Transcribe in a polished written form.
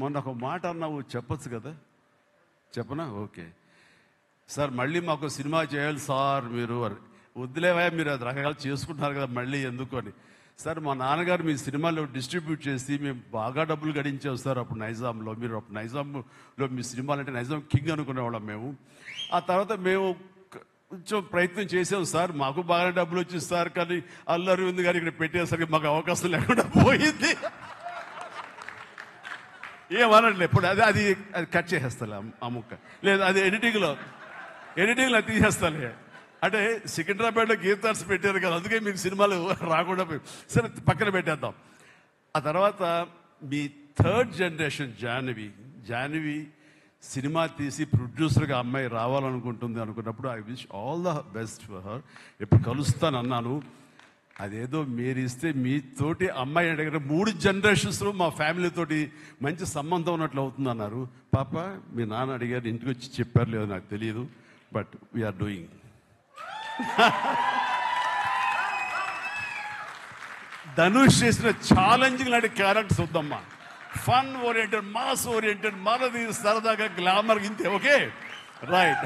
మొన్న ఒక మాట అన్నావు, చెప్పచ్చు కదా? చెప్పనా? ఓకే సార్, మళ్ళీ మాకు సినిమా చేయాలి సార్. మీరు వద్దులేవా, మీరు అది రకరకాలు చేసుకుంటున్నారు కదా, మళ్ళీ ఎందుకు అని. సార్, మా నాన్నగారు మీ సినిమాలో డిస్ట్రిబ్యూట్ చేసి మేము బాగా డబ్బులు గడించాం సార్ అప్పుడు నైజాంలో. మీరు అప్పుడు నైజాంలో మీ సినిమాలు అంటే నైజాం కింగ్ అనుకునేవాళ్ళం మేము. ఆ తర్వాత మేము కొంచెం ప్రయత్నం చేసాం సార్, మాకు బాగా డబ్బులు వచ్చింది సార్. కానీ అల్లు అరవింద్ గారు ఇక్కడ పెట్టేసరికి మాకు అవకాశం లేకుండా పోయింది. ఏమనట్లే ఇప్పుడు అది అది అది కట్ చేసేస్తా ఆ ముక్క. లేదు, అది ఎడిటింగ్లో తీసేస్తాలే. అంటే సికింద్రాబాద్లో గీతార్స్ పెట్టారు కదా, అందుకే మీకు సినిమాలు రాకుండా పోయి. సరే, పక్కన పెట్టేద్దాం. ఆ తర్వాత మీ థర్డ్ జనరేషన్ జాహ్నవి సినిమా తీసి ప్రొడ్యూసర్గా అమ్మాయి రావాలనుకుంటుంది అనుకున్నప్పుడు I wish all the best for her. ఎప్పుడు కలుస్తానన్నాను. అదేదో మీరు ఇస్తే మీతోటి అమ్మాయి అడిగిన 3 జనరేషన్స్లో మా ఫ్యామిలీతోటి మంచి సంబంధం ఉన్నట్లు అవుతుంది అన్నారు. పాప, మీ నాన్న అడిగారు, ఇంటికి వచ్చి చెప్పారు లేదో నాకు తెలియదు, బట్ వీఆర్ డూయింగ్. ధనుష్ చేసిన ఛాలెంజింగ్ లాంటి క్యారెక్టర్స్ వద్దమ్మా. ఫన్ ఓరియంటెడ్, మాస్ ఓరియంటెడ్, మనది సరదాగా గ్లామర్ ఇంతే. Okay, right.